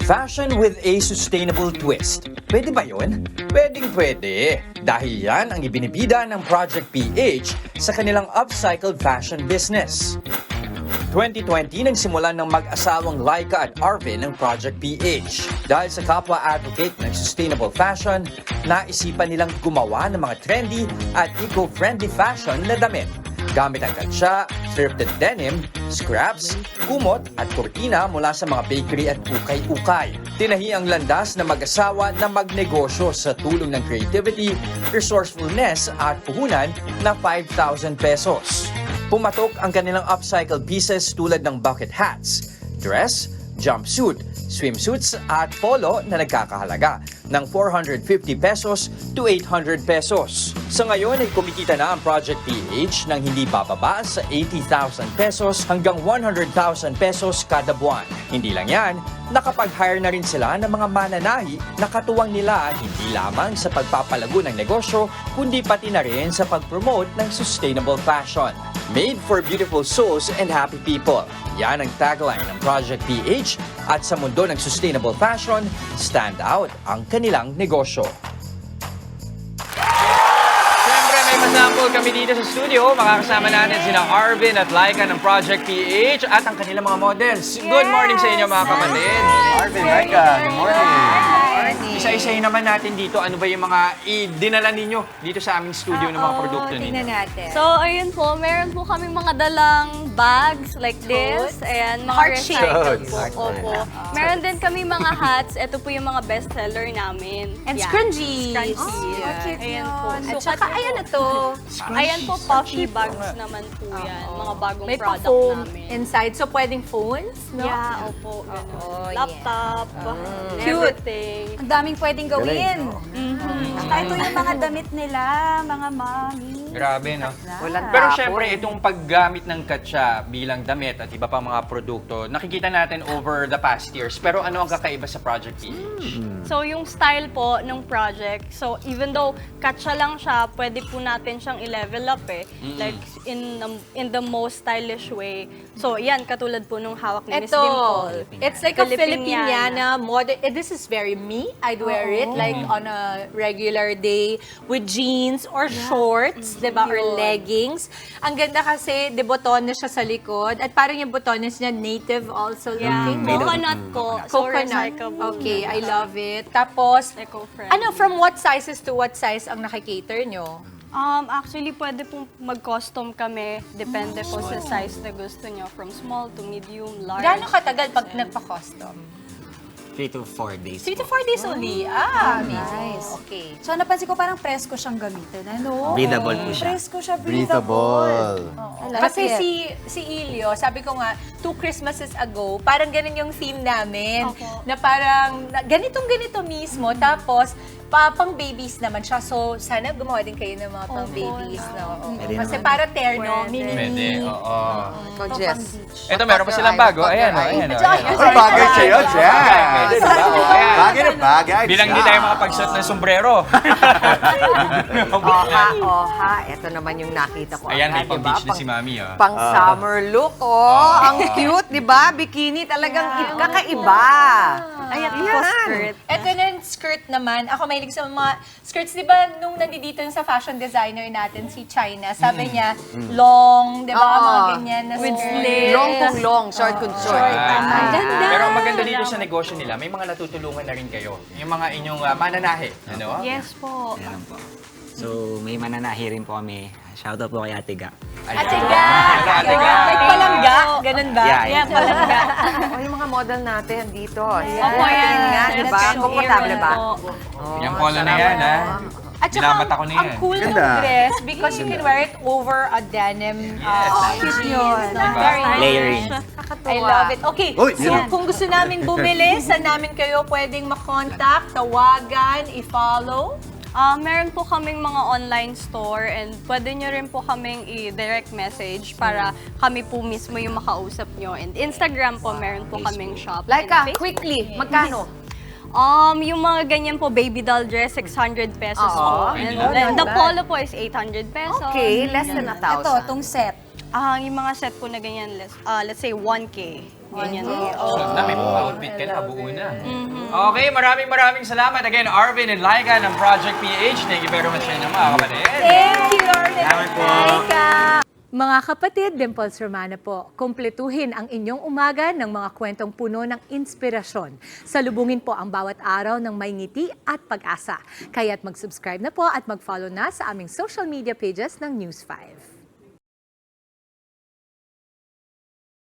Fashion with a sustainable twist. Pwede ba yun? Pwedeng pwede. Dahil yan ang ibinibida ng Project PH sa kanilang upcycled fashion business. 2020 nagsimulan ng mag-asawang Laika at Arvin ng Project PH. Dahil sa kapwa advocate ng sustainable fashion, naisipan nilang gumawa ng mga trendy at eco-friendly fashion na damit. Gamit ang katsa, thrifted denim, scraps, kumot at kurtina mula sa mga bakery at ukay-ukay. Tinahi ang landas na mag-asawa na magnegosyo sa tulong ng creativity, resourcefulness at puhunan na 5,000 pesos. Pumatok ang kanilang upcycled pieces tulad ng bucket hats, dress, jumpsuit, swimsuits at polo na nagkakahalaga ng 450 pesos to 800 pesos. Sa ngayon ay kumikita na ang Project PH ng hindi bababa sa 80,000 pesos hanggang 100,000 pesos kada buwan. Hindi lang yan, nakapag-hire na rin sila ng mga mananahi na katuwang nila hindi lamang sa pagpapalago ng negosyo kundi pati na rin sa pag-promote ng sustainable fashion. Made for beautiful souls and happy people. Yan ang tagline ng Project PH at sa mundo ng sustainable fashion, stand out ang kanilang negosyo. Siyempre may masample kami dito sa studio. Makakasama natin sina Arvin at Laika ng Project PH at ang kanilang mga models. Good morning sa inyo mga kapatid. Arvin, Laika, good morning. Isa-isahin naman natin dito, ano ba yung mga dinala ninyo dito sa aming studio ng mga produkto ninyo? Tingnan natin. So, ayun po, meron po kaming mga dalang bags like this. Ayan, mga Heart shape. recycled po. Heart Opo. Meron din kami mga hats. Ito po yung mga bestseller namin. And Yan. scrunchies. Scrunchies. Oh, cute Ayan yun. po. At Sukat saka, niyo ayan po. na to. Ayan po, puffy bags naman po yan. Mga bagong May product pa-foam namin. inside. So, pwedeng phones, no? Yeah, opo. Ganun. Oh, yeah. Laptop, and Cute. everything. Ang daming pwedeng gawin. Mhm. Ito yung mga damit nila, mga mami. Grabe, no? Walang Pero tapon. syempre, itong paggamit ng katsa bilang damit at iba pang mga produkto, nakikita natin over the past years. Pero ano ang kakaiba sa Project PH? So, yung style po ng project, so even though katsa lang siya, pwede po natin siyang i-level up eh. Like, in the most stylish way. So, yan, katulad po nung hawak ni Miss Ito, Dimple. it's like a Filipiniana. Filipiniana model. This is very me. I'd wear it like on a regular day with jeans or shorts, di ba? Or leggings. Ang ganda kasi, de botones siya sa likod. At parang yung botones niya native also Yeah, looking. coconut po. So, Coconut. recyclable. Okay, I love it. Tapos, Eco-friendly. ano, from what sizes to what size ang nakikater nyo? Actually, pwede pong mag-custom kami. Depende po sa size na gusto nyo. From small to medium, large. Gaano katagal pag nagpa-custom? 3 to 4 days. 3 to 4 days only. Ah, nice. Okay. So napansin ko parang presko siyang gamitin. Ano? Breathable po siya. Presko siya, breathable. I like Kasi it. si Ilio, sabi ko nga, 2 Christmases ago, parang ganun yung theme namin. Opo. Na parang ganito mismo. Tapos, pang babies naman siya. So, sana gumawa din kayo ng mga pang babies. No? Pwede Kasi naman. para terno, Pwede. mini. Pwede, oo. Jess. Ito, meron pa silang bago. Ayan, o, ayan, o. Ay, bagay sa'yo, Jess. Pwede, di ba? O, ayan. Bagay na bagay. Bilang hindi tayo makapagsuot ng sombrero. Oha. Ito naman yung nakita ko. Ayan, may agad, diba? pang-beach na si Mami, oh. Pang summer look, Ang cute, di ba? Bikini talagang kakaiba. Ayan po, skirt. Ito na yung skirt naman. Ako mahilig sa mga skirts. Di ba, nung nandito sa fashion designer natin, si China, sabi niya, long, di ba? Mga ganyan na With skirt. slit. Long kung long, short kung short. Ah, Ganda. Pero ang maganda dito sa negosyo nila, may mga natutulungan na rin kayo. Yung mga inyong mananahe. Ano? Yes po. Yan lang po. So, may mananahi rin po kami. Shoutout po kay Ate Ga. Ate Ga! Ate Ga. Like palangga? Ganun ba? Yeah, Yeah, palangga. O, yung mga model natin dito. Opo, yan. nga, di ba? Yes, Komportable ba? po. Yung polo na yan, ha? At saka, Binamata ko na ang yan. cool ng Ganda. dress because you can wear it over a denim. Cute yun. Very nice. Layering. I love it. Okay, Uy, so yan. kung gusto namin bumili, saan namin kayo pwedeng makontak, tawagan, i-follow? Meron po kaming mga online store and pwede nyo rin po kaming i-direct message para kami po mismo yung makausap nyo. And Instagram po, meron po kaming shop. Laika, And Facebook. quickly, magkano? Yung mga ganyan po, baby doll dress, 600 pesos Oo. po. And then the polo po is 800 pesos. Okay, less than 1,000. Ito, itong set. Yung mga set po na ganyan, let's say 1K. Ganyan. So, na may outfit ka na, buo na. Okay, maraming salamat. Again, Arvin and Laika ng Project PH. Thank you very much sa inyo, mga kapatid. Thank you, Arvin. Salamat po. Mga kapatid, Dimples Romana po, kumpletuhin ang inyong umaga ng mga kwentong puno ng inspirasyon. Salubungin po ang bawat araw ng may ngiti at pag-asa. Kaya't mag-subscribe na po at mag-follow na sa aming social media pages ng News 5.